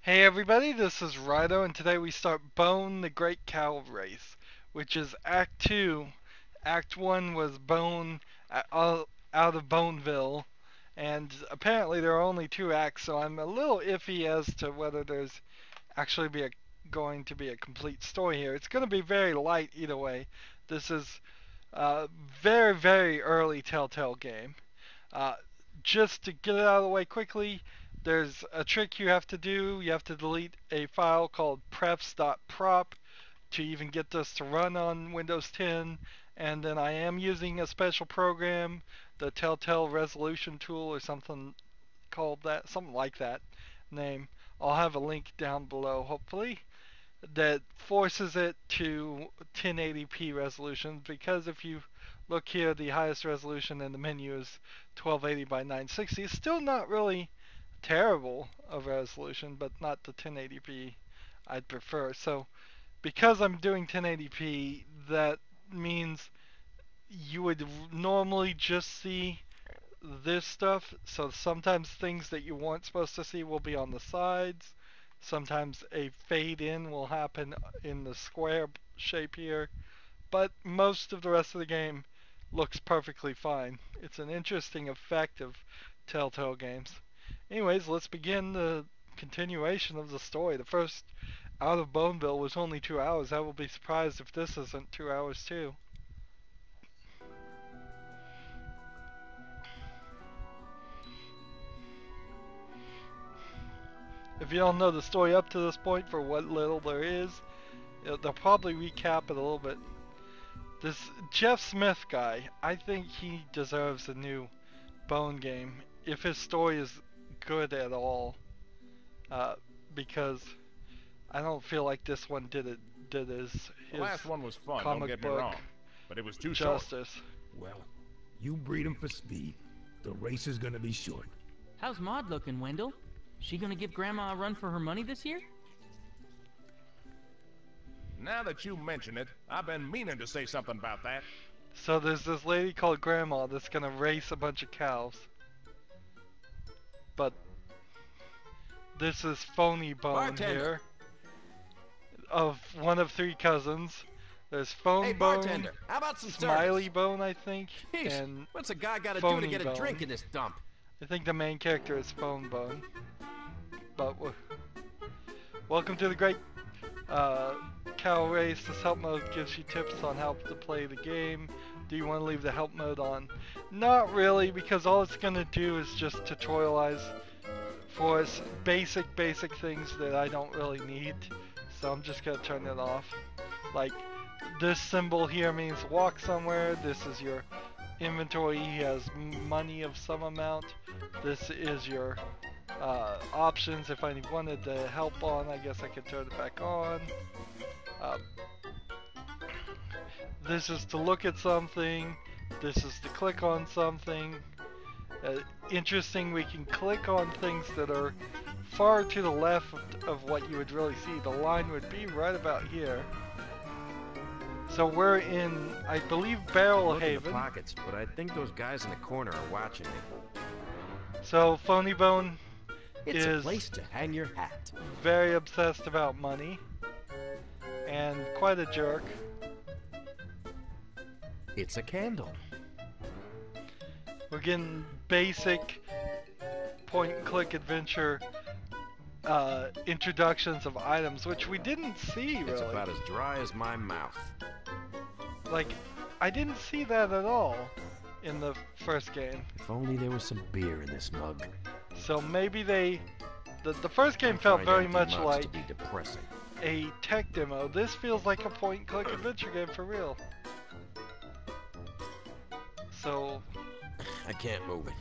Hey everybody, this is Rydo, and today we start Bone the Great Cow Race, which is Act 2. Act 1 was Bone out of Boneville, and apparently there are only two acts, so I'm a little iffy as to whether there's actually going to be a complete story here. It's going to be very light either way. This is a very, very early Telltale game. Uh, just to get it out of the way quickly, there's a trick you have to do. You have to delete a file called prefs.prop to even get this to run on Windows 10. And then I am using a special program, the Telltale Resolution Tool or something called that, something like that name. I'll have a link down below, hopefully, that forces it to 1080p resolution, because if you look here, the highest resolution in the menu is 1280 by 960. It's still not really terrible of resolution, but not the 1080p I'd prefer. So because I'm doing 1080p, that means you would normally just see this stuff. So sometimes things that you weren't supposed to see will be on the sides. Sometimes a fade in will happen in the square shape here. But most of the rest of the game looks perfectly fine. It's an interesting effect of Telltale games. Anyways, let's begin the continuation of the story. The first Out of Boneville was only 2 hours. I will be surprised if this isn't 2 hours too. If you don't know the story up to this point, for what little there is, they'll probably recap it a little bit. This Jeff Smith guy, I think he deserves a new Bone game if his story is good at all. Because I don't feel like this one did his The last one was fun, don't comic get me book wrong, but it was too short. justice. Well, you breed 'em for speed. The race is gonna be short. How's Maud looking, Wendell? She gonna give Grandma a run for her money this year? Now that you mention it, I've been meaning to say something about that. So there's this lady called Grandma that's gonna race a bunch of cows. But this is Phony Bone Bartender. here, of one of three cousins. There's Phone Hey, Bone, bartender, how about some Smiley service? Bone, I think, Jeez, and what's a guy got to do Phony to get a Bone. drink in this dump? I think the main character is Phone Bone. But welcome to the Great Cow Race. This help mode gives you tips on how to play the game. Do you want to leave the help mode on? Not really, because all it's going to do is just tutorialize for us basic things that I don't really need. So I'm just going to turn it off. Like, this symbol here means walk somewhere. This is your inventory. He has money of some amount. This is your options. If I wanted the help on, I guess I could turn it back on. This is to look at something. This is to click on something. Interesting, we can click on things that are far to the left of what you would really see. The line would be right about here. So we're in, I believe, Barrel Look at the Haven. pockets, but I think those guys in the corner are watching me. So Phony Bone It's is a place to hang your hat. very obsessed about money and quite a jerk. It's a candle. We're getting basic point-and-click adventure introductions of items, which we didn't see really. It's about as dry as my mouth. Like, I didn't see that at all in the first game. If only there was some beer in this mug. So maybe the first game I felt find very empty much mugs like to be depressing. a tech demo. This feels like a point-and-click adventure game for real. So I can't move it.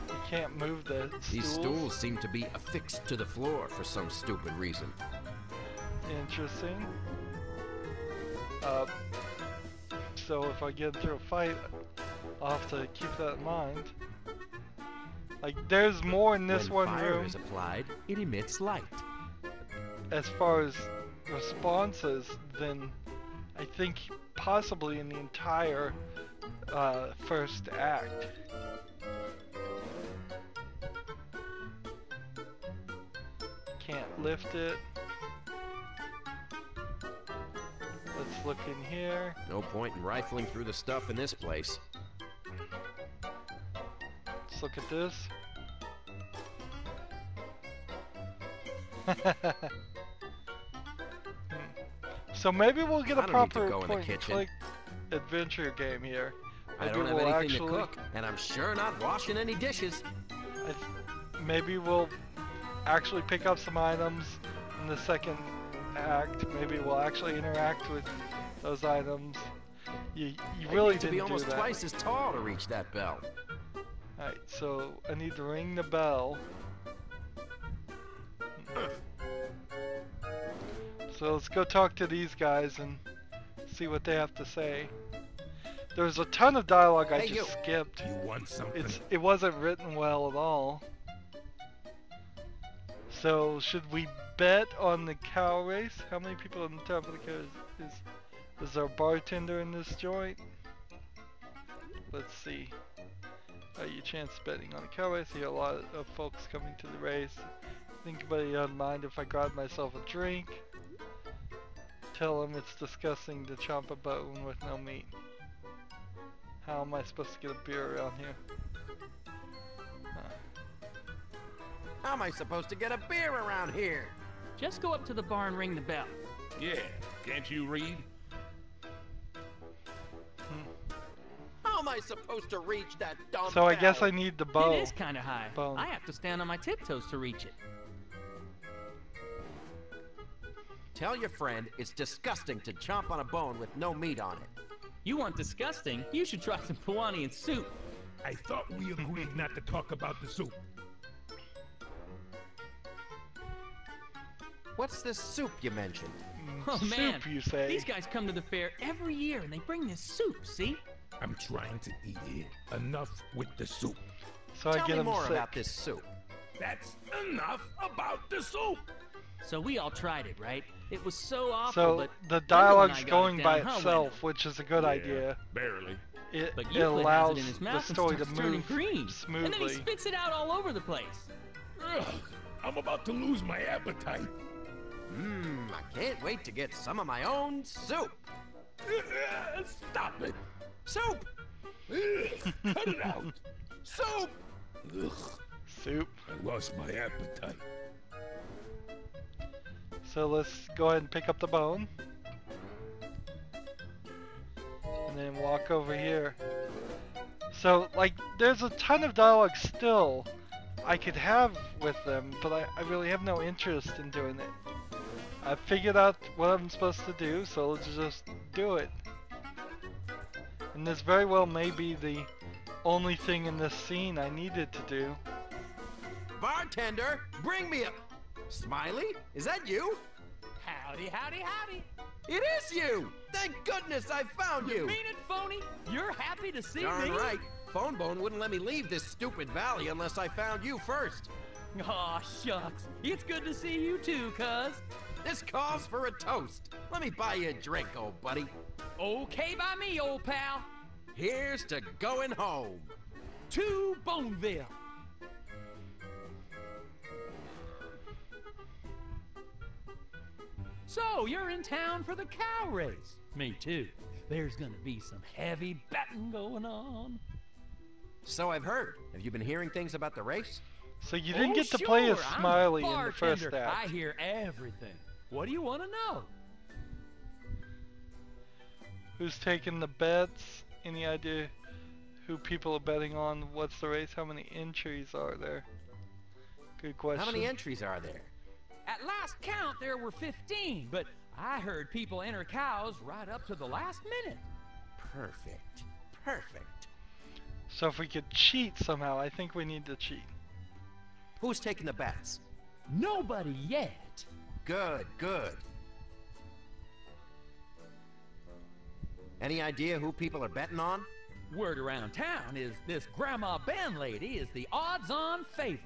you can't move the These stools. stools seem to be affixed to the floor for some stupid reason. Interesting. So if I get into a fight, I'll have to keep that in mind. Like, there's more in this when one fire room is applied, it emits light. as far as responses than I think possibly in the entire first act. Can't lift it. Let's look in here. No point in rifling through the stuff in this place. Let's look at this. So maybe we'll get a I don't need to proper go in the point and kitchen. click adventure game here. I Maybe don't have we'll anything to cook, and I'm sure not washing any dishes. Maybe we'll actually pick up some items in the second act. Maybe we'll actually interact with those items. You I really need to didn't be do almost that. twice as tall to reach that bell. Alright, so I need to ring the bell. So let's go talk to these guys and see what they have to say. There's a ton of dialogue I Hey, just you. skipped. You want something? It wasn't written well at all. So should we bet on the cow race? How many people on the top of the cow is there a bartender in this joint? Let's see. Your chance betting on the cow race. I hear a lot of folks coming to the race. Think anybody don't mind if I grab myself a drink. Tell them it's disgusting to chomp a bone with no meat. How am I supposed to get a beer around here? How am I supposed to get a beer around here? Just go up to the bar and ring the bell. Yeah, can't you read? How am I supposed to reach that dumb So I guess bell? I need the bow. It is kind of high. Bone. I have to stand on my tiptoes to reach it. Tell your friend it's disgusting to chomp on a bone with no meat on it. You want disgusting? You should try some Pewani and soup. I thought we agreed not to talk about the soup. What's this soup you mentioned? Oh man, Soup, you say? these guys come to the fair every year and they bring this soup, see? I'm trying to eat it. Enough with the soup. So I Tell get me them more sick. about this soup. That's enough about the soup. So we all tried it, right? It was so awful, So but the Wendell and dialogue's I got it going by down, huh, itself, Wendell? which is a good idea. Barely. It, But it Euclid has allows it in his the mouth and story to starts turning move green. And then he smoothly. spits it out all over the place. Ugh, I'm about to lose my appetite. I can't wait to get some of my own soup. Stop it. Soup! Ugh, cut it out. Soup! Ugh, Soup. I lost my appetite. So let's go ahead and pick up the bone. And then walk over here. So, like, there's a ton of dialogue still I could have with them, but I really have no interest in doing it. I figured out what I'm supposed to do, so let's just do it. And this very well may be the only thing in this scene I needed to do. Bartender, bring me a... Smiley? Is that you? Howdy, howdy, howdy. It is you! Thank goodness I found you! Mean it, phony? You're happy to see Darn me? right. Phone Bone wouldn't let me leave this stupid valley unless I found you first. Aw, shucks. It's good to see you too, cuz. This calls for a toast. Let me buy you a drink, old buddy. Okay by me, old pal. Here's to going home. To Boneville. So, you're in town for the cow race. Me too. There's gonna be some heavy betting going on. So I've heard. Have you been hearing things about the race? So you didn't Oh, get to play as sure, I'm Smiley in the first bartender. act. I hear everything. What do you want to know? Who's taking the bets? Any idea who people are betting on? What's the race? How many entries are there? Good question. How many entries are there? At last count, there were 15, but I heard people enter cows right up to the last minute. Perfect. Perfect. So if we could cheat somehow, I think we need to cheat. Who's taking the bets? Nobody yet. Good, good. Any idea who people are betting on? Word around town is this Grandma Ben lady is the odds-on favorite.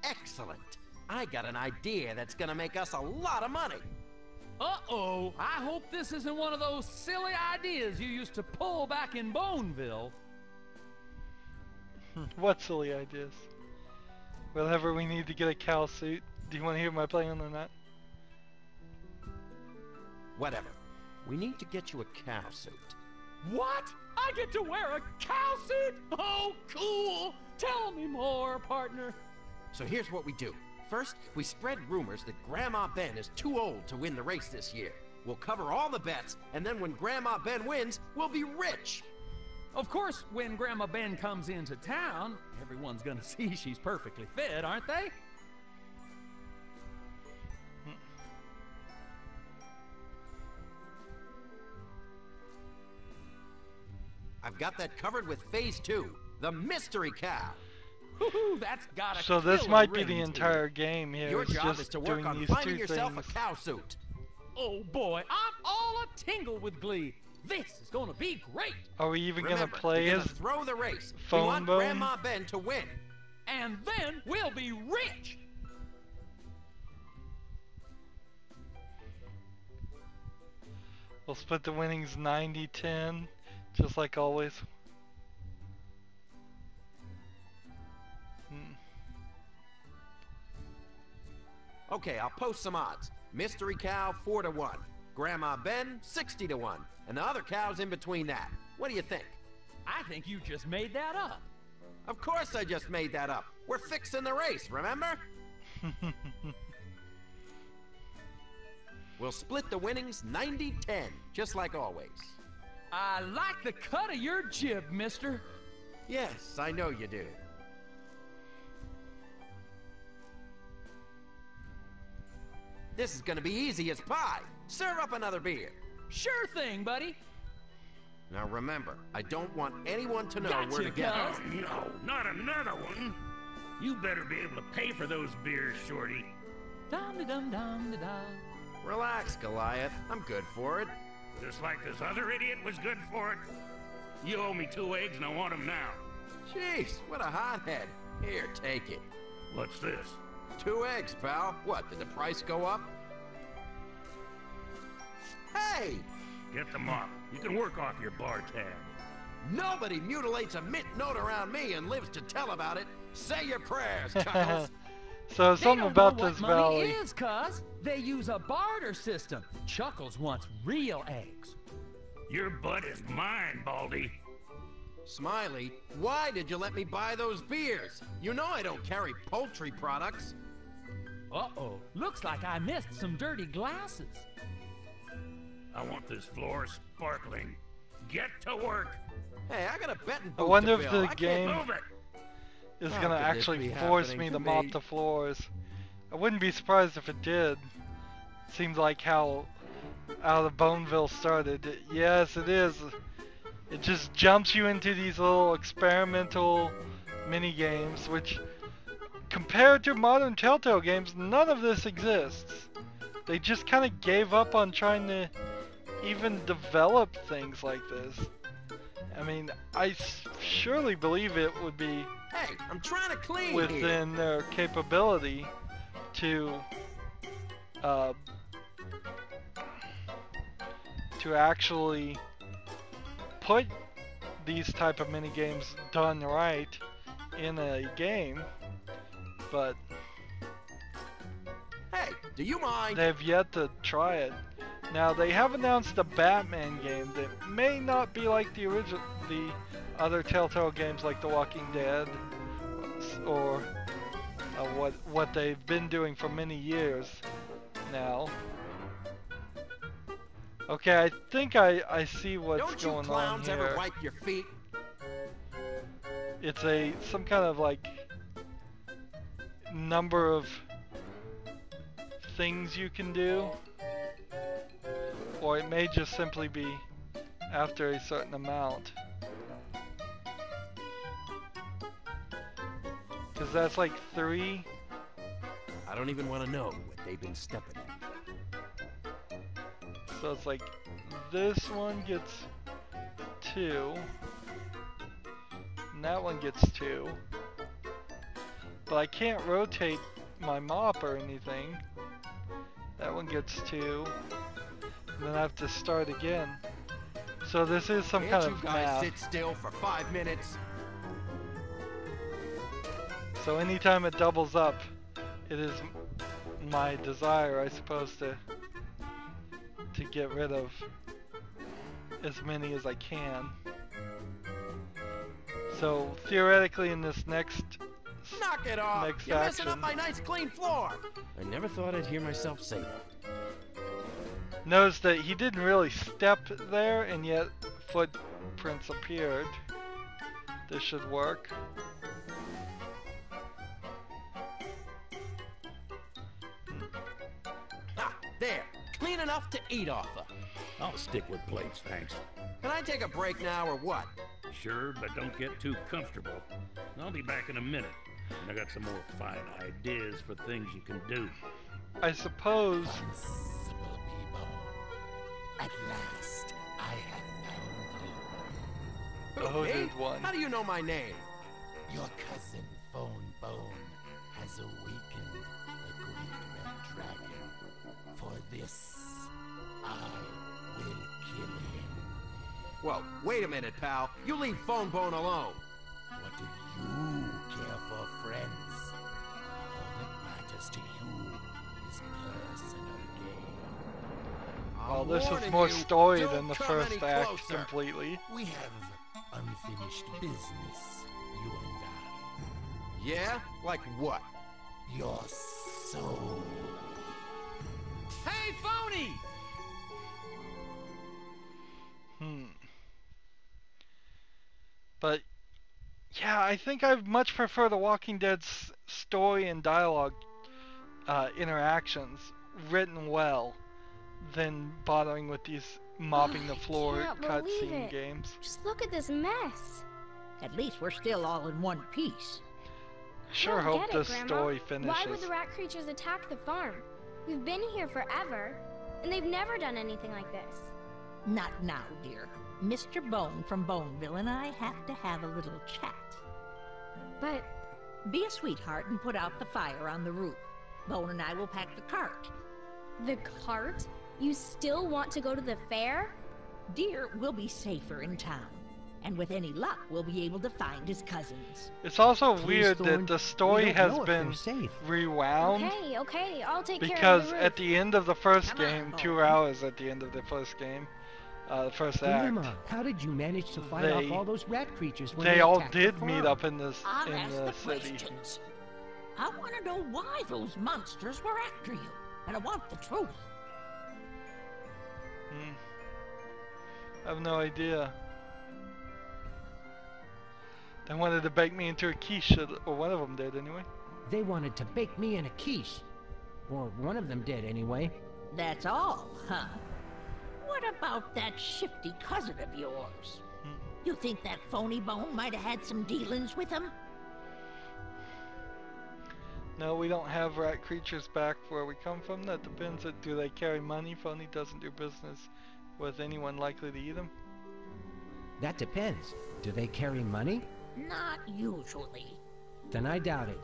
Excellent. I got an idea that's gonna make us a lot of money. Uh-oh, I hope this isn't one of those silly ideas you used to pull back in Boneville. What silly ideas? Whatever we need to get a cow suit. Do you want to hear my plan on that? Whatever. We need to get you a cow suit. What? I get to wear a cow suit? Oh, cool! Tell me more, partner. So here's what we do. First, we spread rumors that Grandma Ben is too old to win the race this year. We'll cover all the bets, and then when Grandma Ben wins, we'll be rich. Of course, when Grandma Ben comes into town, everyone's gonna see she's perfectly fit, aren't they? I've got that covered with phase 2, the mystery cow. Woohoo, that's got a So this killer might be ring the to it. entire game here. Your It's job just is to work doing on these finding two yourself things. a cow suit. Oh boy, I'm all a tingle with glee. This is gonna be great. Are we even Remember, gonna play you're as gonna throw the race. We Phone want Bone? Grandma Ben to win. And then we'll be rich. We'll split the winnings 90-10, just like always. Okay, I'll post some odds. Mystery cow 4-1. Grandma Ben 60-1. And the other cows in between that. What do you think? I think you just made that up. Of course I just made that up. We're fixing the race, remember? We'll split the winnings 90-10, just like always. I like the cut of your jib, mister. Yes, I know you do. This is gonna be easy as pie. Serve up another beer. Sure thing, buddy. Now remember, I don't want anyone to know Gotcha, where to get cuz. it. No, not another one. You better be able to pay for those beers, Shorty. Dum-de-dum-dum-de-dum. Relax, Goliath. I'm good for it. Just like this other idiot was good for it. You owe me 2 eggs and I want them now. Jeez, what a hothead. Here, take it. What's this? 2 eggs, pal. What, did the price go up? Hey! Get them off. You can work off your bar tab. Nobody mutilates a mint note around me and lives to tell about it. Say your prayers, Chuckles. So They something don't about know this what money valley. is, cuz. They use a barter system. Chuckles wants real eggs. Your butt is mine, Baldy. Smiley, why did you let me buy those beers? You know I don't carry poultry products. Uh-oh. Looks like I missed some dirty glasses. I want this floor sparkling. Get to work. Hey, I got a betting I booth wonder to if fill. the I can't game Move it. is How gonna could this actually be force happening me to to mop me? the floors. I wouldn't be surprised if it did. Seems like how out of Boneville started. Yes, it is. It just jumps you into these little experimental mini games, which, compared to modern Telltale games, none of this exists. They just kind of gave up on trying to even develop things like this. I mean, I surely believe it would be Hey, I'm trying to clean here. within their capability to actually put these type of mini games done right in a game, but Hey, do you mind? they've yet to try it. Now they have announced a Batman game that may not be like the other Telltale games like The Walking Dead, or what they've been doing for many years now. Okay, I think I see what's Don't you going on clowns ever here. wipe your feet? It's some kind of like number of things you can do, or it may just simply be after a certain amount, because that's like 3. I don't even want to know what they've been stepping at. So it's like this one gets 2, and that one gets 2, but I can't rotate my mop or anything. That one gets 2, and then I have to start again. So this is some Can't kind you of guys math. sit still for 5 minutes? So anytime it doubles up, it is my desire, I suppose, to get rid of as many as I can. So theoretically, in this next Knock it off! next You're messing up action, my nice clean floor! I never thought I'd hear myself say that. notice that he didn't really step there, and yet footprints appeared. This should work. Ah, there! Clean enough to eat off of. I'll stick with plates, thanks. Can I take a break now or what? Sure, but don't get too comfortable. I'll be back in a minute. And I got some more fine ideas for things you can do. I suppose. Sensible people. At last, I have found Oh, Me? did one. How do you know my name? you. Your cousin, Phone Bone, has awakened the great red dragon. For this, I will kill him. Whoa, wait a minute, pal. You leave Phone Bone alone. What do you care for, friends? All that matters to you is personal gain. Well, I'm this is warning more you, story don't than the come first any act closer. completely. We have unfinished business, you and Yeah? Like what? I. Your soul. Hey, phony! But yeah, I think I much prefer the Walking Dead's story and dialogue interactions written well than bothering with these mopping the I floor can't believe cutscene it. games. Just look at this mess. At least we're still all in one piece. Sure I don't hope get it, this Grandma. story Why would finishes. the rat creatures attack the farm? We've been here forever, and they've never done anything like this. Not now, dear. Mr. Bone from Boneville and I have to have a little chat. But Be a sweetheart and put out the fire on the roof. Bone and I will pack the cart. the cart? You still want to go to the fair? Dear, we'll be safer in town. And with any luck, we'll be able to find his cousins. It's also Please, weird Thorn, that the we story don't has know if been they're safe. rewound Okay, I'll take care of because the roof. at the end of the first Come on, game, Bone. 2 hours at the end of the first game, the first act, Grandma, how did you manage to fight off They- all those rat creatures when they all attacked the did meet farm? up in I'll the ask the city. questions. I want to know why those monsters were after you. And I want the truth. I have no idea. They wanted to bake me into a quiche, or one of them did anyway. They wanted to bake me in a quiche. Or one of them did, anyway. That's all, huh? What about that shifty cousin of yours? You think that phony Bone might have had some dealings with him? No, we don't have rat creatures back where we come from. That depends. Do they carry money? Phony doesn't do business with anyone likely to eat them. That depends. Do they carry money? Not usually. Then I doubt it.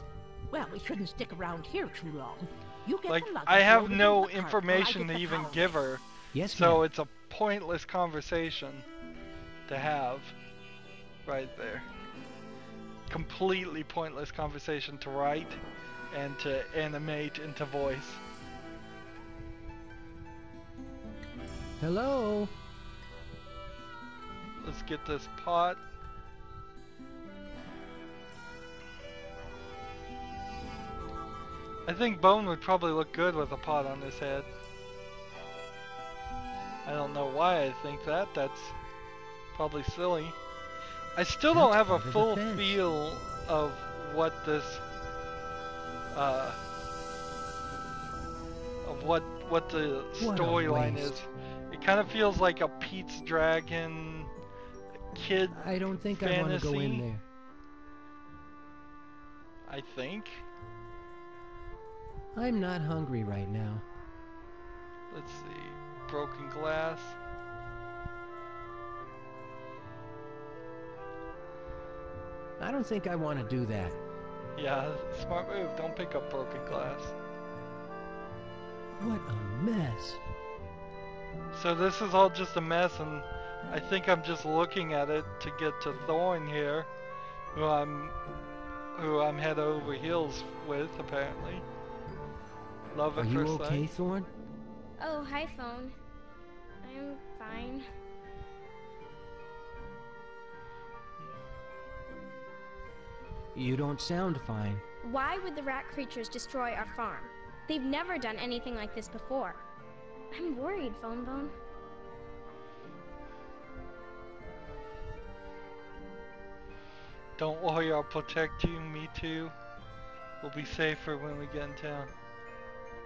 Well, we shouldn't stick around here too long. You get Like, the luggage I have loaded no into the cart while I information get to the even cow give ready. her, Yes, so ma'am. it's a pointless conversation to have right there. Completely pointless conversation to write and to animate and to voice. Hello? Let's get this pot. I think Bone would probably look good with a pot on his head. I don't know why I think that. That's probably silly. I still don't have a That's part full of the fence. feel of what this what the What a storyline waste. is. It kind of feels like a Pete's Dragon kid, I don't think I want to go in Fantasy? there. I think. I'm not hungry right now. Let's see. Broken glass. I don't think I want to do that. Yeah, smart move. Don't pick up broken glass. What a mess. So this is all just a mess, and I think I'm just looking at it to get to Thorn here, who I'm head over heels with apparently. Love at Are you first okay, sight. Thorn? Oh, hi, phone. I'm fine. You don't sound fine. Why would the rat creatures destroy our farm? They've never done anything like this before. I'm worried, Phone Bone. Don't worry, I'll protect you. Me too. We'll be safer when we get in town.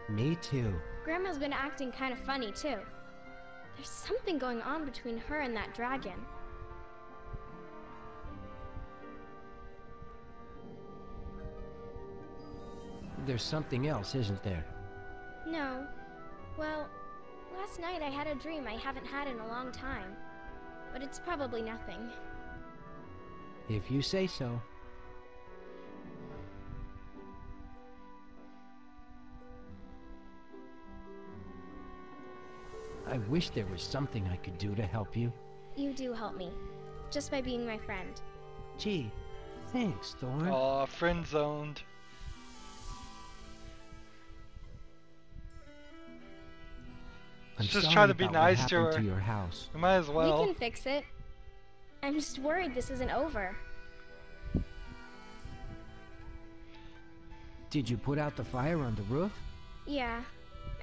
Me too. Grandma's been acting kind of funny, too. There's something going on between her and that dragon. There's something else, isn't there? No. Well, last night I had a dream I haven't had in a long time. But it's probably nothing. If you say so. I wish there was something I could do to help you. You do help me. Just by being my friend. Gee, thanks, Thorn. Aw, friend zoned. I'm Just sorry try to be about what nice to happened her. to your house. We might as well. We can fix it. I'm just worried this isn't over. Did you put out the fire on the roof? Yeah,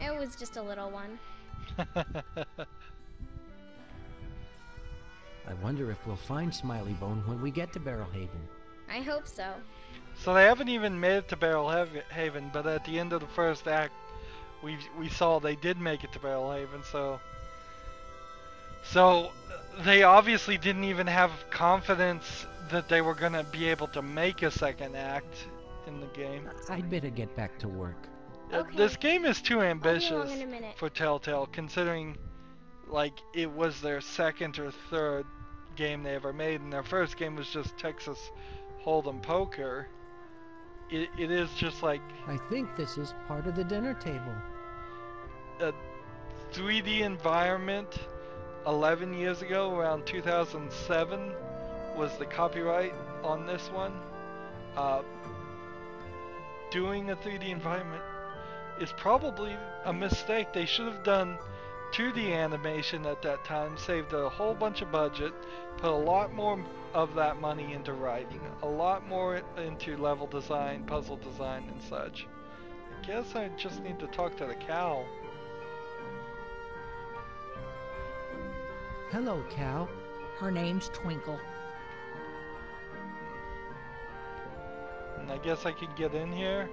it was just a little one. I wonder if we'll find Smiley Bone when we get to Barrel Haven. I hope so. So they haven't even made it to Barrel Haven, but at the end of the first act, we saw they did make it to Barrel Haven. So they obviously didn't even have confidence that they were gonna be able to make a second act in the game. I'd better get back to work. Okay. This game is too I'll be ambitious along in a minute. for Telltale, considering like it was their second or third game they ever made, and their first game was just Texas Hold'em Poker. It is just like I think this is part of the dinner table. a 3D environment 11 years ago, around 2007, was the copyright on this one. Doing a 3D environment is probably a mistake. They should have done 2D animation at that time, saved a whole bunch of budget, put a lot more of that money into writing, a lot more into level design, puzzle design, and such. I guess I just need to talk to the cow. Hello, Cal. Her name's Twinkle. And I guess I can get in here?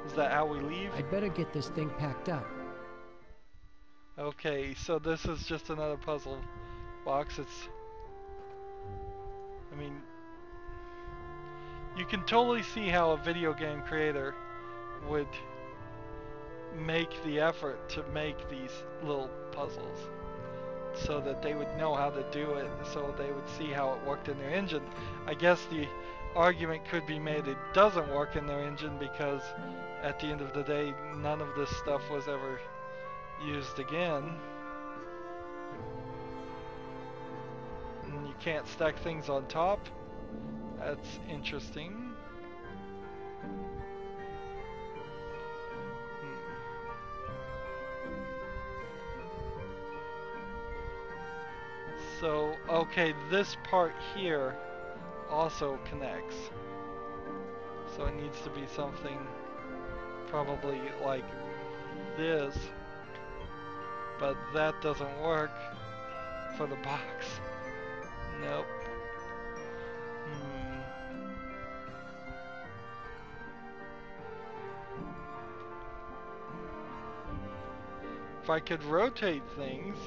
Is that how we leave? I'd better get this thing packed up. Okay, so this is just another puzzle box. I mean, you can totally see how a video game creator would make the effort to make these little puzzles so that they would know how to do it, so they would see how it worked in their engine. I guess the argument could be made it doesn't work in their engine because at the end of the day none of this stuff was ever used again. And you can't stack things on top. That's interesting. So, okay, this part here also connects. So it needs to be something probably like this. But that doesn't work for the box. Nope. If I could rotate things,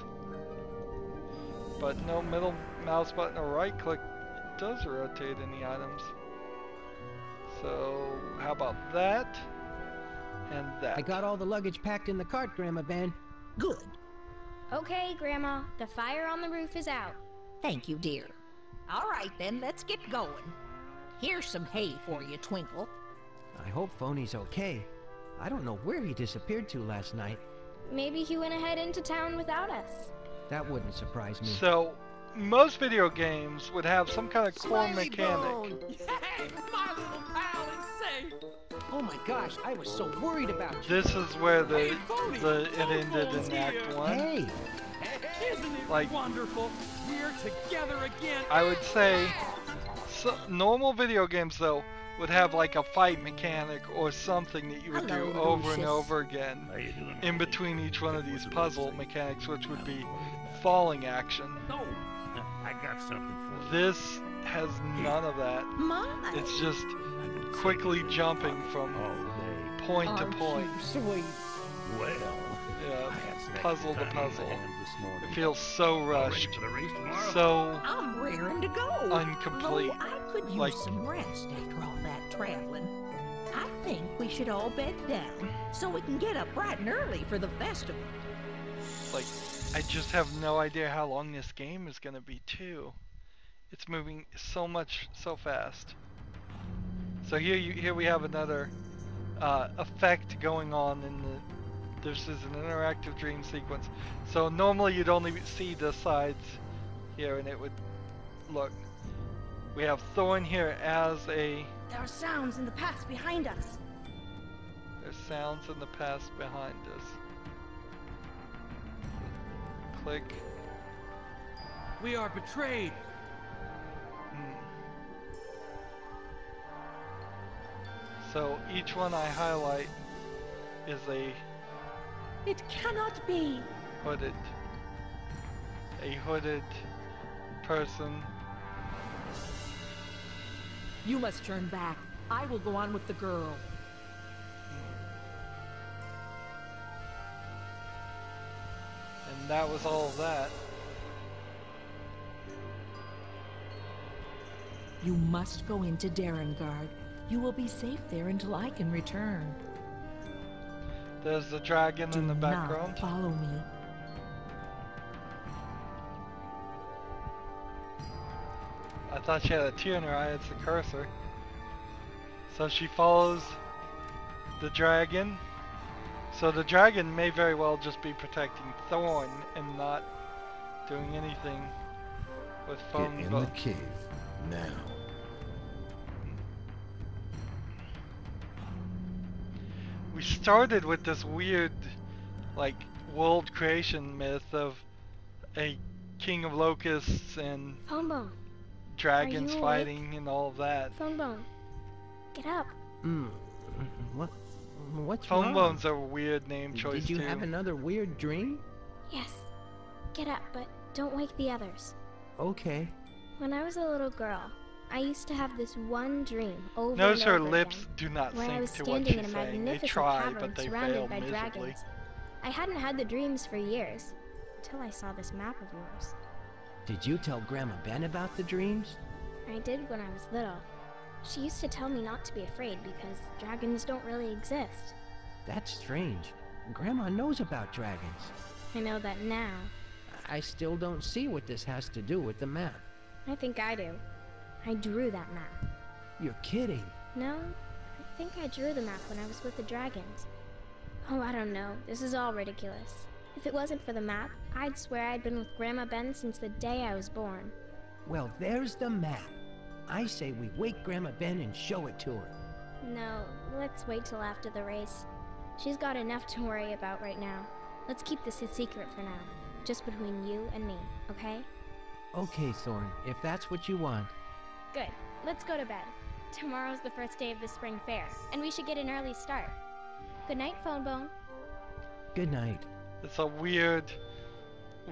but no middle mouse button or right click does rotate any items. So how about that and that? I got all the luggage packed in the cart, Grandma Ben. Good. Okay, Grandma, the fire on the roof is out. Thank you, dear. All right, then, let's get going. Here's some hay for you, Twinkle. I hope Phony's okay. I don't know where he disappeared to last night. Maybe he went ahead into town without us. That wouldn't surprise me. So most video games would have some kind of core Smiley mechanic. Bone! Yay! My little pal is safe! Oh my gosh, I was so worried about you. This is where it ended in Act 1. Hey! Isn't it Like, wonderful? We're together again. I would say, normal video games though would have like a fight mechanic or something that you would do over and over again in between each one of these puzzle mechanics, which would be falling action. No, I got something for you. This has none of that. My. It's just quickly jumping from point to point. Sweet. Well, Yeah, I had some puzzle extra to time on my puzzle. hands this morning. It feels so Ready rushed, for the race tomorrow? so I'm raring to go. incomplete. Though I could use Like- some rest after all that traveling. I think we should all bed down so we can get up bright and early for the festival. Like, I just have no idea how long this game is gonna be too. It's moving so much, so fast. So here we have another effect going on in the. This is an interactive dream sequence. So normally you'd only see the sides here, and it would look. We have Thorn here as a. There are sounds in the past behind us. There's sounds in the past behind us. Click. We are betrayed. So each one I highlight is a It cannot be. hooded person. You must turn back. I will go on with the girl. And that was all of that. You must go into Darengard. You will be safe there until I can return. There's the dragon in the background. Not follow me. I thought she had a tear in her eye, it's the cursor. So she follows the dragon. So the dragon may very well just be protecting Thorn and not doing anything with Get phone in vo- the cave now. We started with this weird, like, world creation myth of a king of locusts and Phone bone. dragons you awake? fighting and all of that. Phone bone. Get up. What? What's Phone wrong? bone's a weird name choice Did you too. have another weird dream? Yes. Get up, but don't wake the others. Okay. When I was a little girl, I used to have this one dream over Notice and her over lips again, do not where I sync was to what standing she's in a saying. They magnificent try, cavern but they surrounded fail by miserably. dragons. I hadn't had the dreams for years, until I saw this map of yours. Did you tell Grandma Ben about the dreams? I did when I was little. She used to tell me not to be afraid because dragons don't really exist. That's strange. Grandma knows about dragons. I know that now. I still don't see what this has to do with the map. I think I do. I drew that map. You're kidding. No, I think I drew the map when I was with the dragons. Oh, I don't know. This is all ridiculous. If it wasn't for the map, I'd swear I'd been with Grandma Ben since the day I was born. Well, there's the map. I say we wake Grandma Ben and show it to her. No, let's wait till after the race. She's got enough to worry about right now. Let's keep this a secret for now. Just between you and me, okay? Okay, Thorn, if that's what you want. Good. Let's go to bed. Tomorrow's the first day of the spring fair, and we should get an early start. Good night, Phone Bone. Good night. It's a weird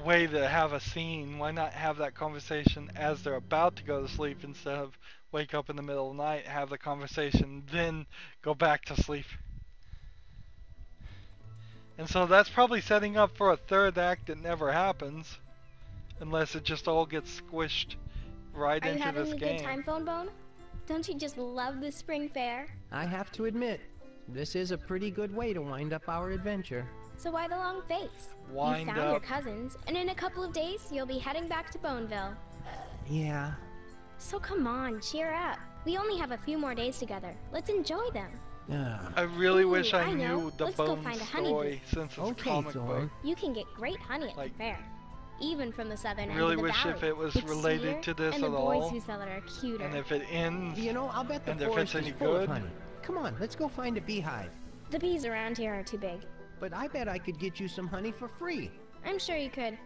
way to have a scene. Why not have that conversation as they're about to go to sleep instead of wake up in the middle of the night, have the conversation, then go back to sleep? And so that's probably setting up for a third act that never happens, unless it just all gets squished right Are you into having this a game. good time, Phone Bone? Don't you just love the spring fair? I have to admit, this is a pretty good way to wind up our adventure. So why the long face? Wind You found your up. cousins, and in a couple of days, you'll be heading back to Boneville. Yeah. So come on, cheer up. We only have a few more days together. Let's enjoy them. I really Ooh, wish I I know. knew the Let's go Bone find a honey story since it's a Okay, comic Thorn. book. You can get great honey at Like, the fair, even from the southern end really of the wish valley. if it was It's related sweeter, to this and at the boys all. who sell it are cuter. And if it ends, You know, I'll bet the and if forest it's is any full of good, honey. Come on, let's go find a beehive. The bees around here are too big. But I bet I could get you some honey for free. I'm sure you could.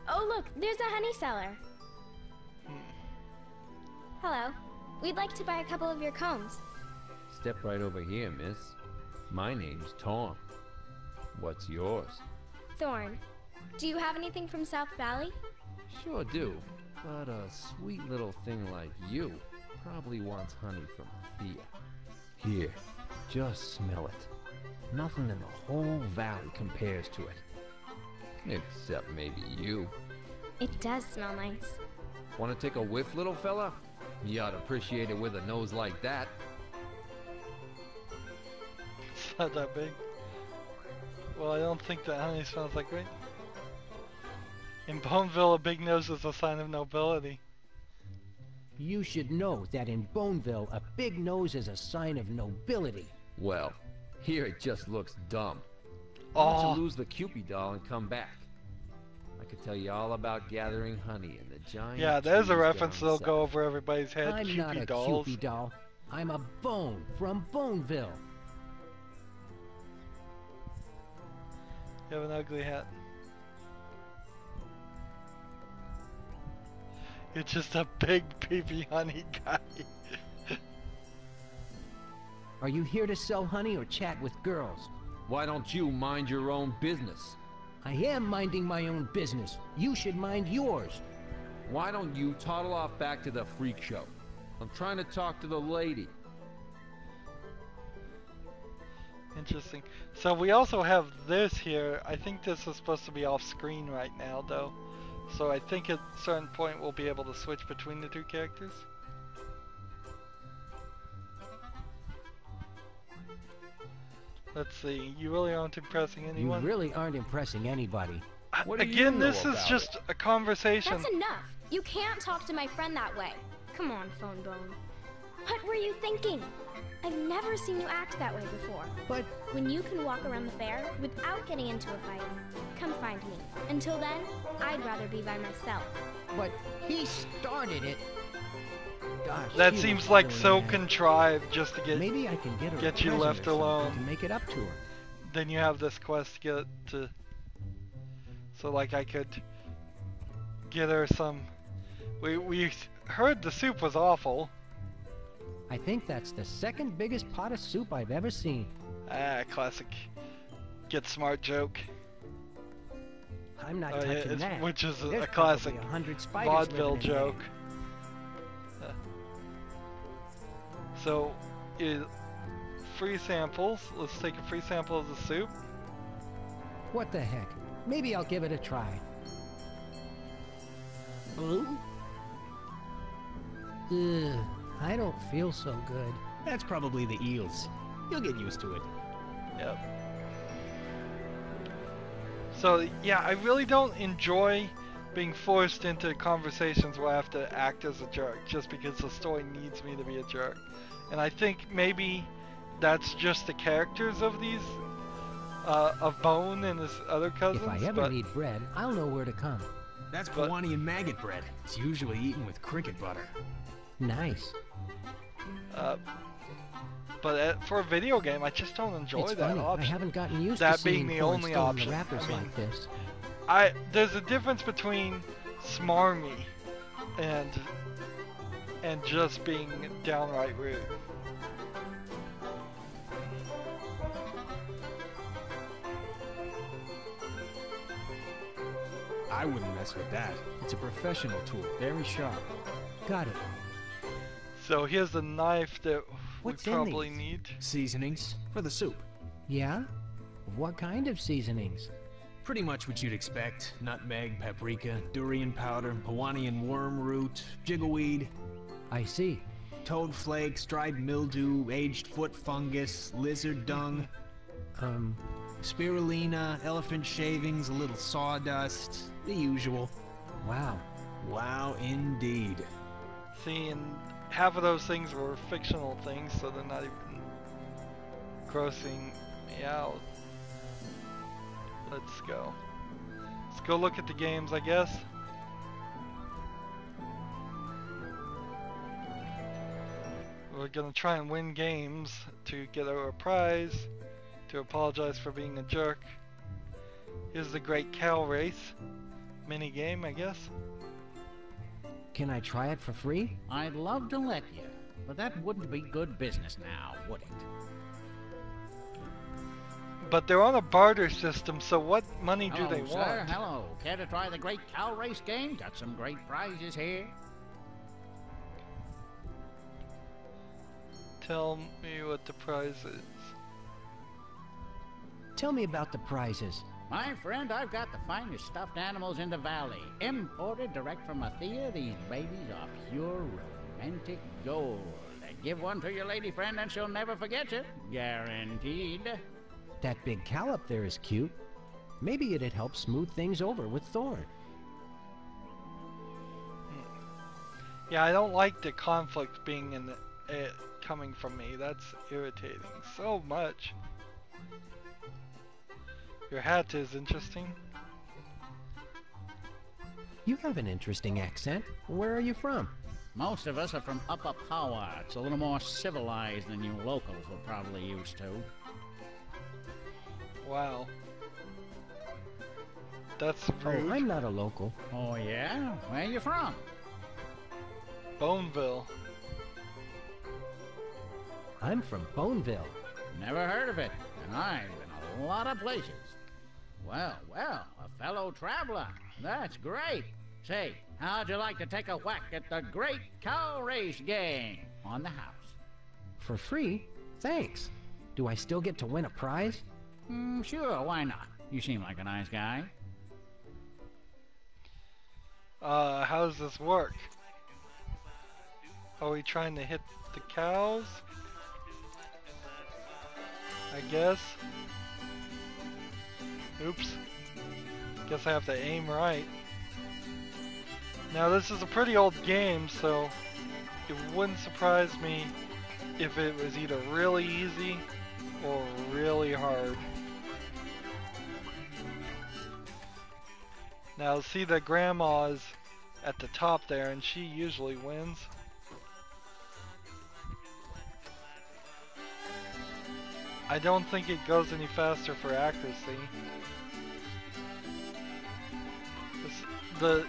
Oh look, there's a honey seller. Hello. We'd like to buy a couple of your combs. Step right over here, miss. My name's Tom. What's yours? Thorn. Do you have anything from South Valley? Sure do. But a sweet little thing like you probably wants honey from Thea. Here, just smell it. Nothing in the whole valley compares to it. Except maybe you. It does smell nice. Want to take a whiff, little fella? You ought to appreciate it with a nose like that. It's not that big. Well, I don't think that honey smells like great. In Boneville, a big nose is a sign of nobility. You should know that in Boneville, a big nose is a sign of nobility. Well, here it just looks dumb. Oh. Why don't you lose the Cupid doll and come back? I could tell you all about gathering honey in the giant Yeah, there's a trees reference down that'll south. go over everybody's head. I'm Cupid not a dolls. Cupid doll. I'm a Bone from Boneville. You have an ugly hat. You're just a big peepee honey guy. Are you here to sell honey or chat with girls? Why don't you mind your own business? I am minding my own business. You should mind yours. Why don't you toddle off back to the freak show? I'm trying to talk to the lady. Interesting. So we also have this here. I think this is supposed to be off screen right now though. So I think at a certain point we'll be able to switch between the two characters. Let's see. You really aren't impressing anyone? You really aren't impressing anybody. What do you Again, know this is about just it? a conversation. That's enough. You can't talk to my friend that way. Come on, Phone Bone. What were you thinking? I've never seen you act that way before. But When you can walk around the fair without getting into a fight, come find me. Until then, I'd rather be by myself. but he started it. Gosh, That she seems was like really so mad. contrived just to get. Maybe I can get her get a you present left or something alone. to make it up to her. Then you have this quest to get to. So like I could get her some. We heard the soup was awful. I think that's the second biggest pot of soup I've ever seen. Ah, classic. Get smart joke. I'm not Oh, yeah, touching it's- that. which is There's a classic probably 100 spiders vaudeville living in there. joke. So, free samples. Let's take a free sample of the soup. What the heck? Maybe I'll give it a try. Blue? Ugh, I don't feel so good. That's probably the eels. You'll get used to it. Yep. So yeah, I really don't enjoy being forced into conversations where I have to act as a jerk just because the story needs me to be a jerk. And I think maybe that's just the characters of these, of Bone and his other cousins. If I ever but, need bread, I'll know where to come. That's But- Pewanian maggot bread. It's usually eaten with cricket butter. Nice. but for a video game, I just don't enjoy It's that funny. I option. haven't gotten used That to being seeing the corn only still in option. the wrappers I mean, like this. There's a difference between smarmy and just being downright rude. I wouldn't mess with that. It's a professional tool, very sharp. Got it. So here's the knife that What's we in probably these? need. Seasonings for the soup. Yeah? What kind of seasonings? Pretty much what you'd expect. Nutmeg, paprika, durian powder, Pewanian worm root, jiggleweed, I see. toad flakes, dried mildew, aged foot fungus, lizard dung, spirulina, elephant shavings, a little sawdust, the usual. Wow. Wow, indeed. See, and half of those things were fictional things, so they're not even grossing me out. Let's go. Let's go look at the games, I guess. We're gonna try and win games to get a prize, to apologize for being a jerk. Here's the Great Cow Race mini game, I guess. Can I try it for free? I'd love to let you, but that wouldn't be good business now, would it? But they're on a barter system, so what money do they Sir, want? hello. Care to try the Great Cow Race game? Got some great prizes here. Tell me what the prize is. Tell me about the prizes. My friend, I've got the finest stuffed animals in the valley. Imported direct from Athea, these babies are pure romantic gold. Give one to your lady friend and she'll never forget you. Guaranteed. That big cow up there is cute. Maybe it'd help smooth things over with Thorn. Yeah, I don't like the conflict being in the, coming from me. That's irritating so much. Your hat is interesting. You have an interesting accent. Where are you from? Most of us are from Upper Power. It's a little more civilized than you locals were probably used to. Wow. That's rude. Oh, I'm not a local. Oh, yeah? Where you from? Boneville. I'm from Boneville. Never heard of it, and I've been a lot of places. Well, well, a fellow traveler. That's great. Say, how'd you like to take a whack at the Great Cow Race game on the house? For free? Thanks. Do I still get to win a prize? Sure, why not? You seem like a nice guy. How does this work? Are we trying to hit the cows? I guess. Oops. Guess I have to aim right. Now this is a pretty old game, so it wouldn't surprise me if it was either really easy or really hard. Now see that grandma's at the top there and she usually wins. I don't think it goes any faster for accuracy.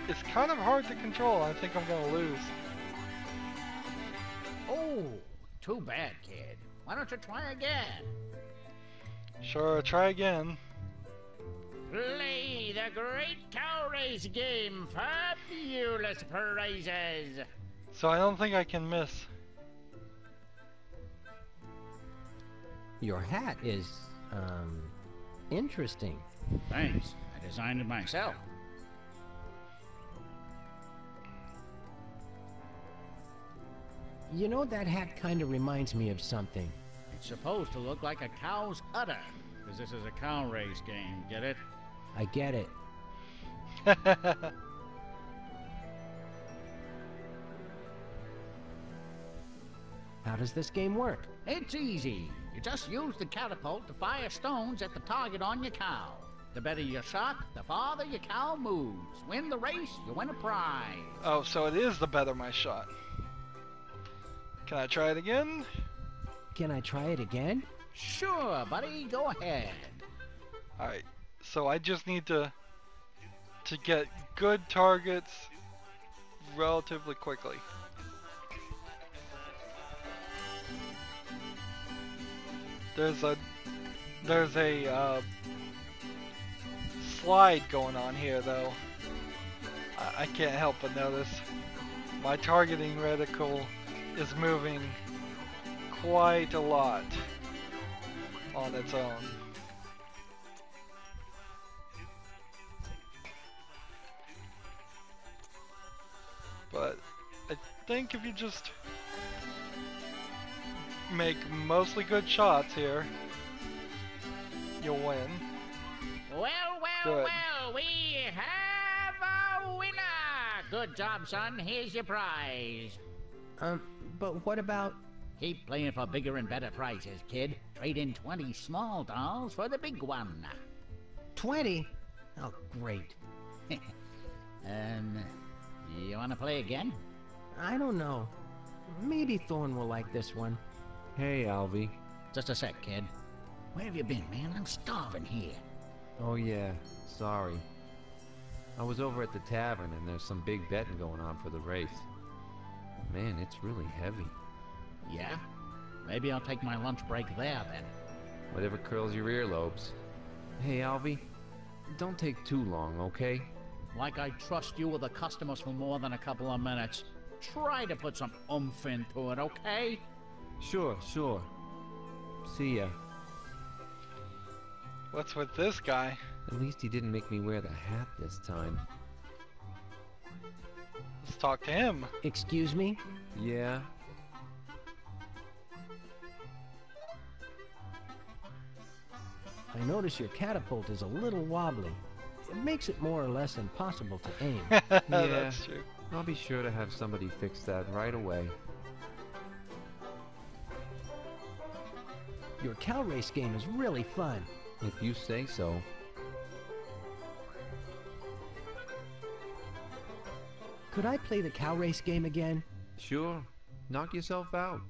It's kind of hard to control. I think I'm gonna lose. Oh, too bad, kid. Why don't you try again? Sure, try again. Play the Great Cow Race game. Fabulous prizes. So I don't think I can miss. Your hat is, interesting. Thanks. I designed it myself. You know, that hat kind of reminds me of something. It's supposed to look like a cow's udder, because this is a cow race game, get it? I get it. How does this game work? It's easy. You just use the catapult to fire stones at the target on your cow. The better your shot, the farther your cow moves. Win the race, you win a prize. Oh, so it is the better my shot. Can I try it again? Can I try it again? Sure, buddy. Go ahead. Alright, so I just need to get good targets relatively quickly. There's a slide going on here though. I can't help but notice. My targeting reticle is moving quite a lot on its own. But I think if you just make mostly good shots here, you'll win. Well, Good. well, we have a winner! Good job, son. Here's your prize. But what about... Keep playing for bigger and better prizes, kid. Trade in 20 small dolls for the big one. 20? Oh, great. You wanna play again? I don't know. Maybe Thorn will like this one. Hey, Alvy. Just a sec, kid. Where have you been, man? I'm starving here. Oh yeah, sorry. I was over at the tavern and there's some big betting going on for the race. Man, it's really heavy. Yeah? Maybe I'll take my lunch break there, then. Whatever curls your earlobes. Hey, Alvy, don't take too long, okay? Like I trust you with the customers for more than a couple of minutes. Try to put some oomph into it, okay? Sure. See ya. What's with this guy? At least he didn't make me wear the hat this time. Let's talk to him. Excuse me? Yeah? I notice your catapult is a little wobbly. It makes it more or less impossible to aim. Yeah, That's true. I'll be sure to have somebody fix that right away. Your cow race game is really fun. If you say so. Could I play the cow race game again? Sure. Knock yourself out.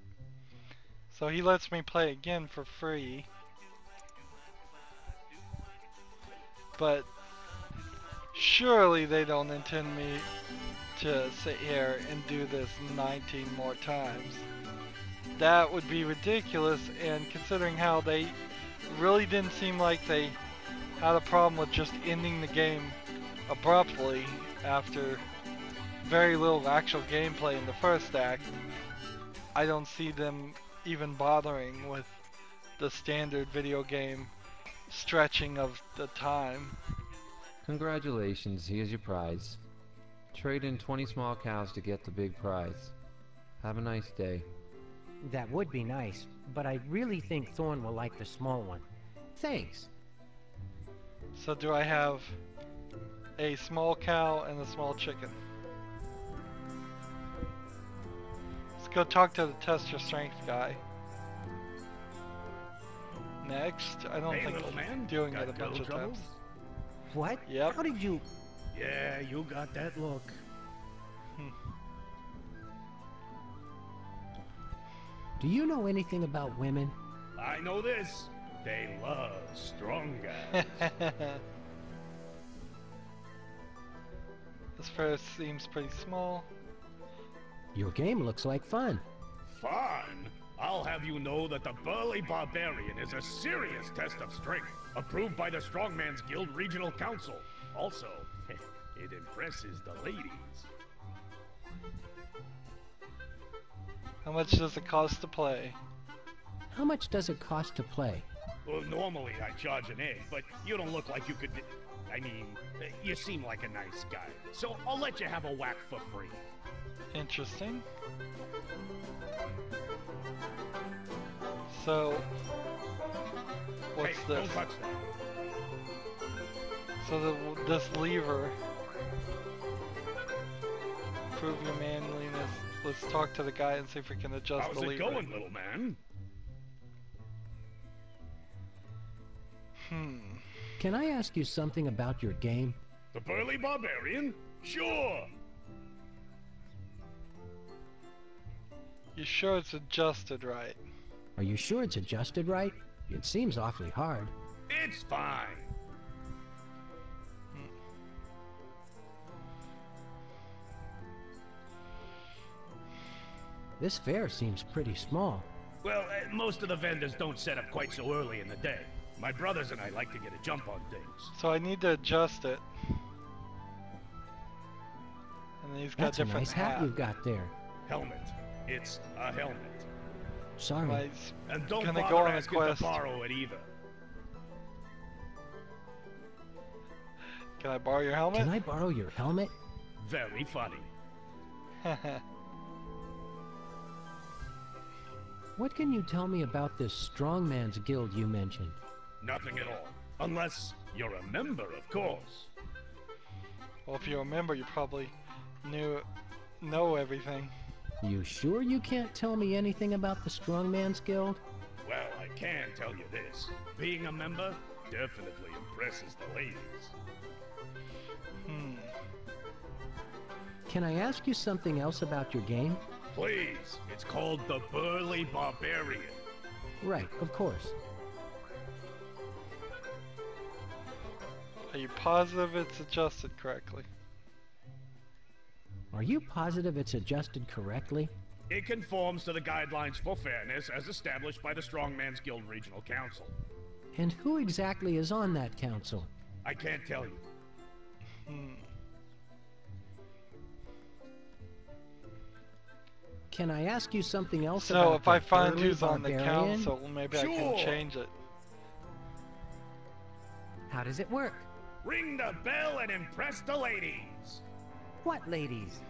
So he lets me play again for free. But surely they don't intend me to sit here and do this 19 more times. That would be ridiculous, and considering how they really didn't seem like they had a problem with just ending the game abruptly after very little actual gameplay in the first act, I don't see them even bothering with the standard video game stretching of the time. Congratulations, here's your prize. Trade in 20 small cows to get the big prize. Have a nice day. That would be nice, but I really think Thorn will like the small one. Thanks. So do I have a small cow and a small chicken? Let's go talk to the test your strength guy. Next, I don't think I'm doing it a bunch of times. What? Yep. How did you... Yeah, you got that look. Do you know anything about women? I know this. They love strong guys. This first seems pretty small. Your game looks like fun. Fun? I'll have you know that the burly barbarian is a serious test of strength, approved by the Strongman's Guild Regional Council. Also, it impresses the ladies. How much does it cost to play? How much does it cost to play? Well, normally I charge an egg, but you don't look like you could... I mean, you seem like a nice guy, so I'll let you have a whack for free. Interesting. So, what's Hey, this? don't touch that. So this lever, prove your manliness. Let's talk to the guy and see if we can adjust How's the lever. it going, little man? Can I ask you something about your game? The burly barbarian? Sure. You sure it's adjusted right? Are you sure it's adjusted right? It seems awfully hard. It's fine. This fair seems pretty small. Well, most of the vendors don't set up quite so early in the day. My brothers and I like to get a jump on things. So I need to adjust it. And he's got That's a different nice hat you've got there. Helmet. It's a helmet. Sorry. And don't gonna bother go on a asking quest. to borrow it either. Can I borrow your helmet? Can I borrow your helmet? Very funny. What can you tell me about this Strongman's Guild you mentioned? Nothing at all. Unless you're a member, of course. Well, if you remember, you probably know everything. You sure you can't tell me anything about the Strongman's Guild? Well, I can tell you this. Being a member definitely impresses the ladies. Can I ask you something else about your game? Please, it's called the Burly Barbarian. Right, of course. Are you positive it's adjusted correctly? Are you positive it's adjusted correctly? It conforms to the guidelines for fairness as established by the Strongman's Guild Regional Council. And who exactly is on that council? I can't tell you. Can I ask you something else So about if I the find Burly who's on the Barbarian? council, maybe I can Sure. change it. How does it work? Ring the bell and impress the ladies. What ladies?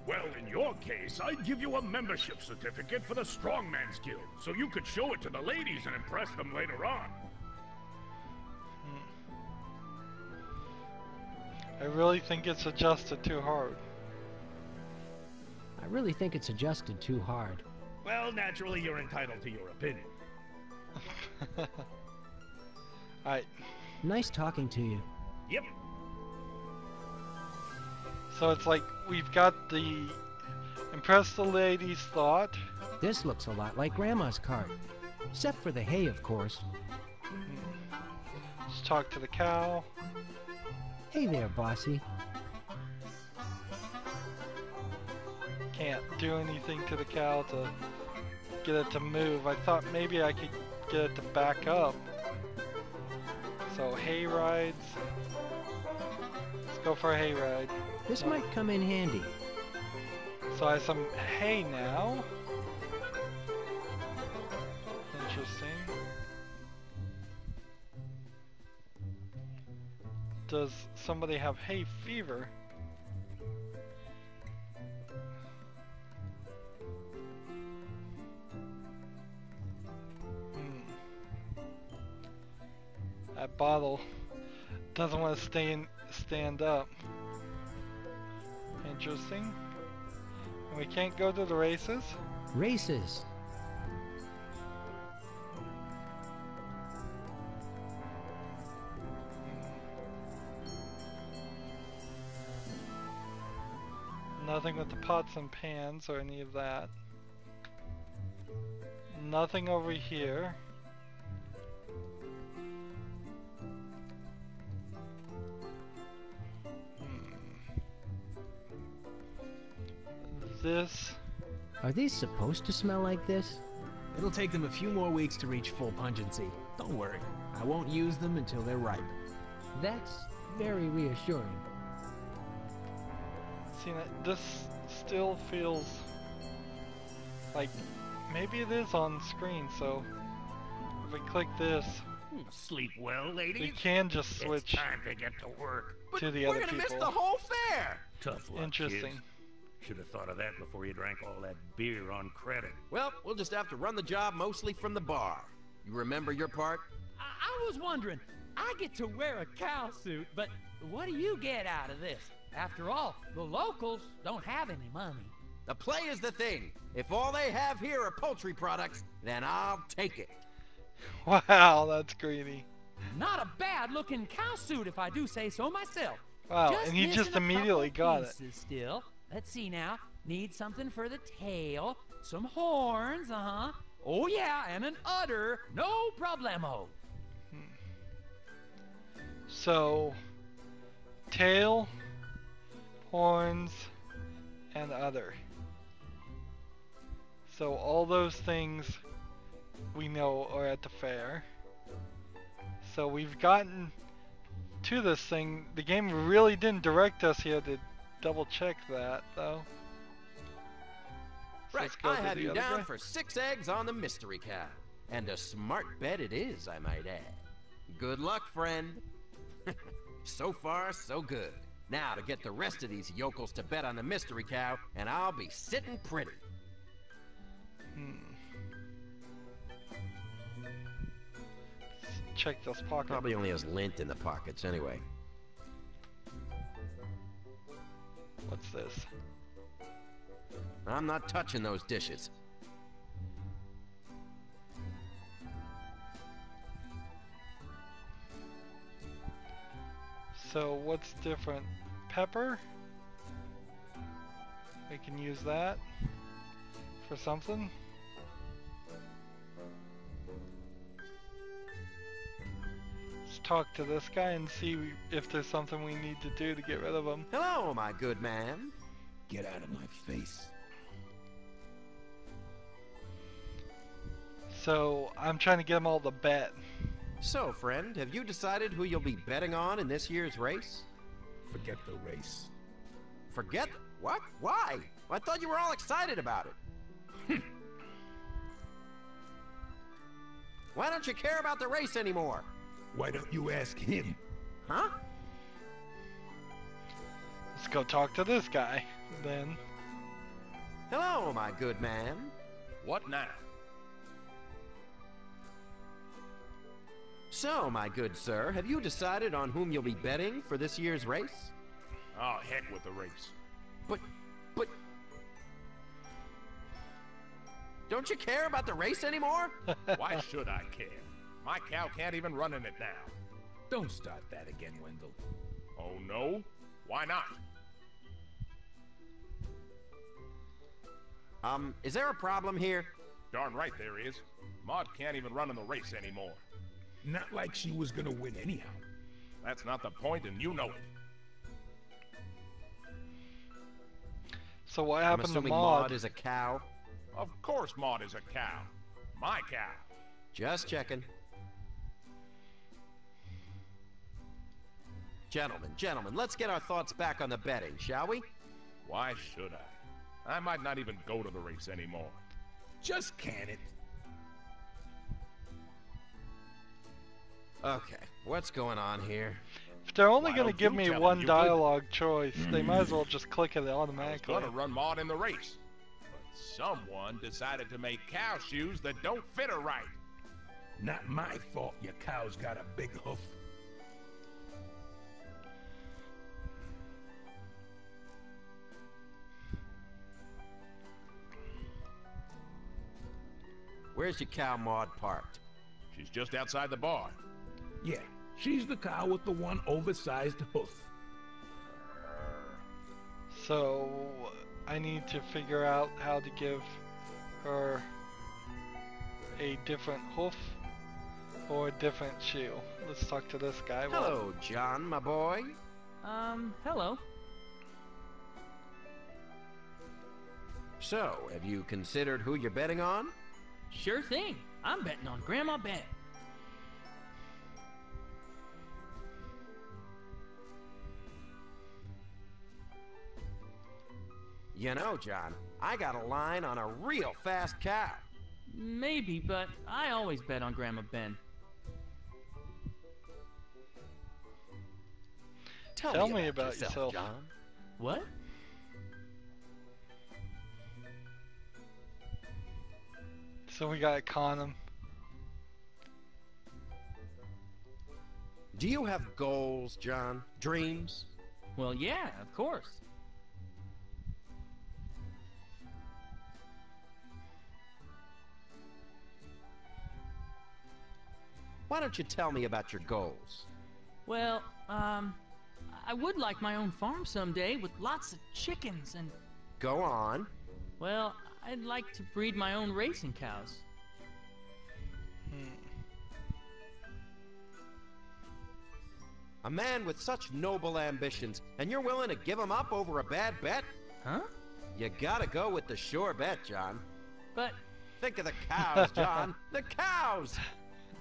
Well, in your case, I'd give you a membership certificate for the Strongman's Guild, so you could show it to the ladies and impress them later on. I really think it's adjusted too hard. I really think it's adjusted too hard. Well, naturally, you're entitled to your opinion. Alright, Nice talking to you. Yep. so it's like we've got the impress the ladies thought. This looks a lot like Grandma's cart. Except for the hay, of course. Let's talk to the cow. Hey there, bossy. Can't do anything to the cow to get it to move. I thought maybe I could get it to back up. So hay rides. Let's go for a hay ride. This might come in handy. So I have some hay now. Interesting. Does somebody have hay fever? That bottle doesn't want to stand up. Interesting. And we can't go to the races? Races. Nothing with the pots and pans or any of that. Nothing over here. This. Are these supposed to smell like this? It'll take them a few more weeks to reach full pungency. Don't worry, I won't use them until they're ripe. That's very reassuring. See, this still feels like maybe it is on screen, so if we click this, Sleep well, ladies. we can just switch It's time to get to work. to the We're other gonna people. miss the whole fair! Tough luck, Interesting. kids. Should have thought of that before you drank all that beer on credit. Well, we'll just have to run the job mostly from the bar. You remember your part? I was wondering, I get to wear a cow suit, but what do you get out of this? After all, the locals don't have any money. The play is the thing. If all they have here are poultry products, then I'll take it. Wow, that's greedy. Not a bad-looking cow suit, if I do say so myself. Wow, and he missing just a couple immediately got it. pieces Still, let's see now. Need something for the tail, some horns, Oh yeah, and an udder, no problemo. So, tail, horns, and udder. So all those things we know are at the fair. So we've gotten to this thing. The game really didn't direct us here to double check that though. So Right, let's go I to have the you other down guy. for 6 eggs on the mystery cow. And a smart bet it is, I might add. Good luck, friend. So far, so good. Now to get the rest of these yokels to bet on the mystery cow, and I'll be sitting pretty. Let's check this pocket. Probably only has lint in the pockets anyway. What's this? I'm not touching those dishes. So what's different? Pepper? We can use that. for something. Let's talk to this guy and see if there's something we need to do to get rid of him. Hello, my good man. Get out of my face. So, I'm trying to get them all to bet. So, friend, have you decided who you'll be betting on in this year's race? Forget the race. Forget? What? Why? I thought you were all excited about it. Why don't you care about the race anymore? Why don't you ask him? Huh? Let's go talk to this guy, then. Hello, my good man. What now? So, my good sir, have you decided on whom you'll be betting for this year's race? Oh, heck with the race. But... Don't you care about the race anymore? Why should I care? My cow can't even run in it now. Don't start that again, Wendell. Oh, no? Why not? Is there a problem here? Darn right there is. Maud can't even run in the race anymore. Not like she was gonna win anyhow. That's not the point, and you know it. So what I'm happened to assuming Maud? Maud is a cow. Of course Maud is a cow. My cow. Just checking. Gentlemen, let's get our thoughts back on the betting, shall we? Why should I? I might not even go to the race anymore. Just can it. Okay, what's going on here? If they're only Why going to don't give you me tell 'em, one you dialogue choice, they might as well just click it I was automatically. gonna run Maud in the race. But someone decided to make cow shoes that don't fit her right. Not my fault your cow's got a big hoof. Where's your cow Maud parked? She's just outside the bar. Yeah, she's the cow with the one oversized hoof. So I need to figure out how to give her a different hoof or a different shoe. Let's talk to this guy. Hello, John, my boy. Hello. So, have you considered who you're betting on? Sure thing. I'm betting on Grandma Ben. You know, John, I got a line on a real fast cow. Maybe, but I always bet on Grandma Ben. Tell me about yourself. John. What? So we gotta con him. Do you have goals, John? Dreams? Well, yeah, of course. Why don't you tell me about your goals? Well, I would like my own farm someday with lots of chickens and... Go on. Well, I'd like to breed my own racing cows. A man with such noble ambitions, and you're willing to give them up over a bad bet? Huh? You gotta go with the sure bet, John. But... Think of the cows, John. The cows!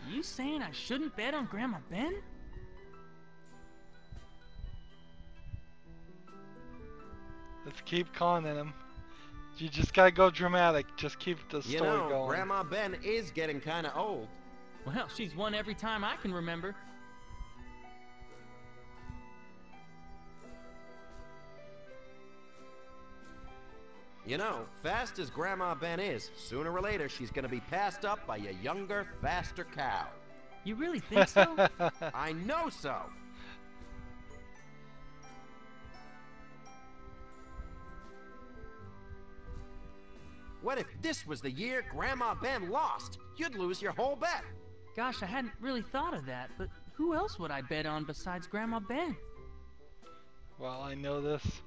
You saying I shouldn't bet on Grandma Ben? Let's keep conning him. You just gotta go dramatic. Just keep the story You know, going. Grandma Ben is getting kinda old. Well, she's won every time I can remember. You know, fast as Grandma Ben is, sooner or later she's gonna be passed up by a younger, faster cow. You really think so? I know so. What if this was the year Grandma Ben lost? You'd lose your whole bet. Gosh, I hadn't really thought of that, but who else would I bet on besides Grandma Ben? Well, I know this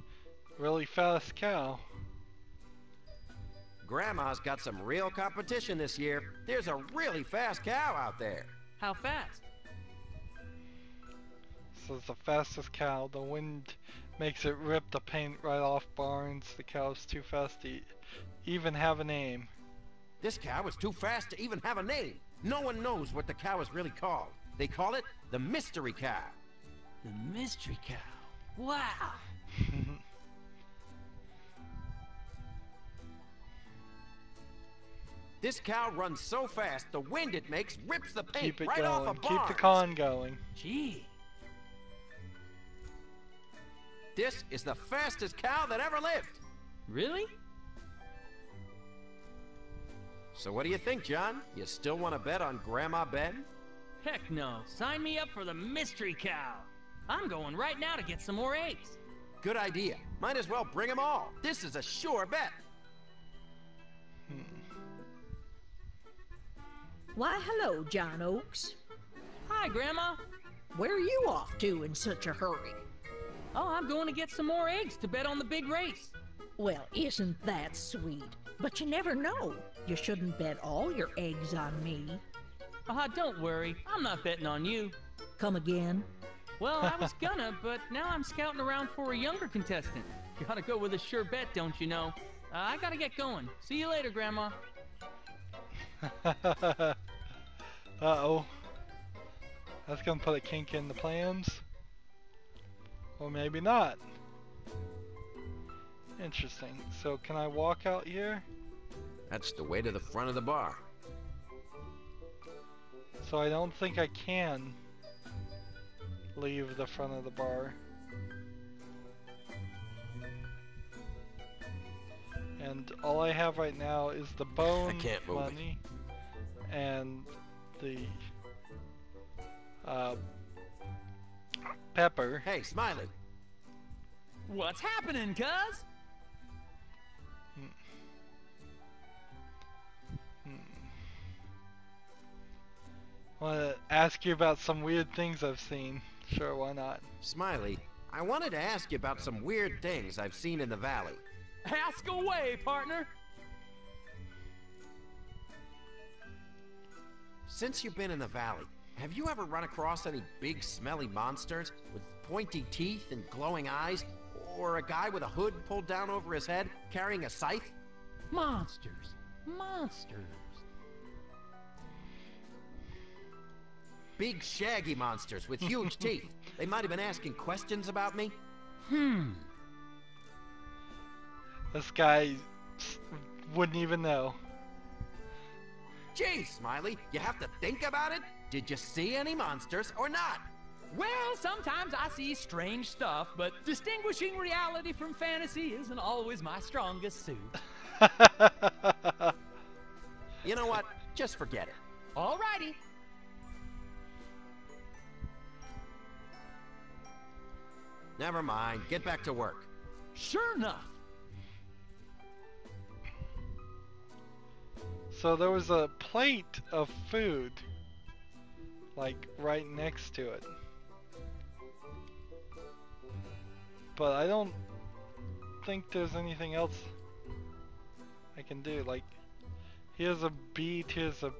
really fast cow. Grandma's got some real competition this year. There's a really fast cow out there. How fast? So it's the fastest cow. The wind makes it rip the paint right off barns. The cow's too fast to even have a name. This cow is too fast to even have a name. No one knows what the cow is really called. They call it the mystery cow. The mystery cow. Wow. This cow runs so fast, the wind it makes rips the paint Keep it right going. off a barn. Keep the con going. Gee. This is the fastest cow that ever lived. Really? So what do you think, John? You still want to bet on Grandma Ben? Heck no. Sign me up for the mystery cow. I'm going right now to get some more eggs. Good idea. Might as well bring them all. This is a sure bet. Why, hello, John Oaks. Hi, Grandma. Where are you off to in such a hurry? Oh, I'm going to get some more eggs to bet on the big race. Well, isn't that sweet? But you never know. You shouldn't bet all your eggs on me. Don't worry. I'm not betting on you. Come again? Well, I was gonna, but now I'm scouting around for a younger contestant. Gotta go with a sure bet, don't you know? I gotta get going. See you later, Grandma. Uh-oh. That's gonna put a kink in the plans. Or maybe not. Interesting. So can I walk out here? That's the way to the front of the bar. So I don't think I can leave the front of the bar. And all I have right now is the bone money and the pepper. Hey, Smiley. What's happening, cuz? I want to ask you about some weird things I've seen. Sure, why not? Smiley, I wanted to ask you about some weird things I've seen in the valley. Ask away, partner. Since you've been in the valley, have you ever run across any big smelly monsters with pointy teeth and glowing eyes? Or a guy with a hood pulled down over his head carrying a scythe? Monsters. Monsters. Big shaggy monsters with huge teeth. They might have been asking questions about me. This guy wouldn't even know. Gee, Smiley, you have to think about it. Did you see any monsters or not? Well, sometimes I see strange stuff, but distinguishing reality from fantasy isn't always my strongest suit. You know what? Just forget it. Alrighty. Never mind. Get back to work. Sure enough. So there was a plate of food, like right next to it. But I don't think there's anything else I can do. Like, here's a beet, here's a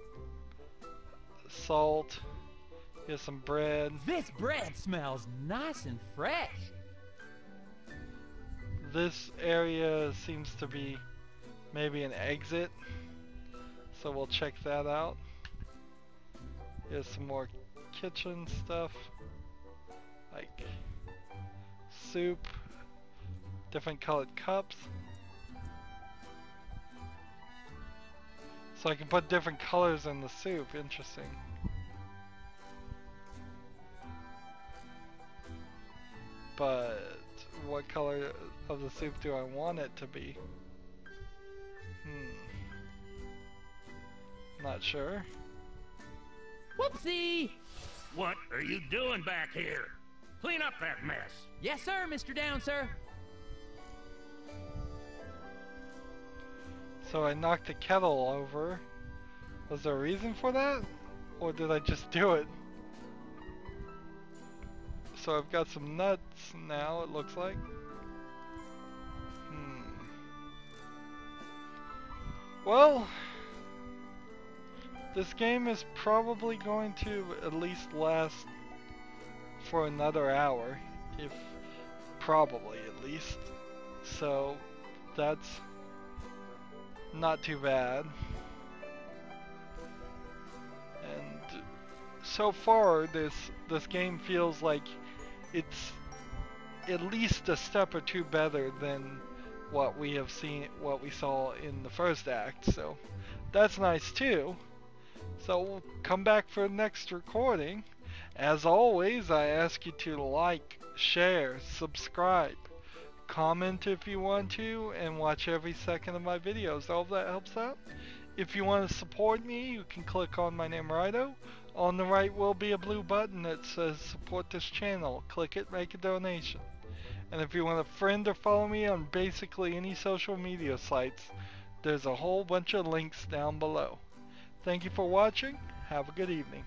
salt, here's some bread. This bread smells nice and fresh. This area seems to be maybe an exit, so we'll check that out. Here's some more kitchen stuff, like soup, different colored cups. So I can put different colors in the soup. Interesting. But what color of the soup do I want it to be? Not sure. Whoopsie! What are you doing back here? Clean up that mess. Yes, sir, Mr. Down, sir. So I knocked the kettle over. Was there a reason for that? Or did I just do it? So I've got some nuts now, it looks like. Well, this game is probably going to at least last for another hour, if probably at least. So that's not too bad. And so far this game feels like it's at least a step or two better than what we saw in the first act, so that's nice too. So we'll come back for the next recording. As always, I ask you to like, share, subscribe, comment if you want to, and watch every second of my videos. All that helps out. If you want to support me, you can click on my name, Rydo. On the right will be a blue button that says support this channel. Click it, make a donation. And if you want to friend or follow me on basically any social media sites, there's a whole bunch of links down below. Thank you for watching. Have a good evening.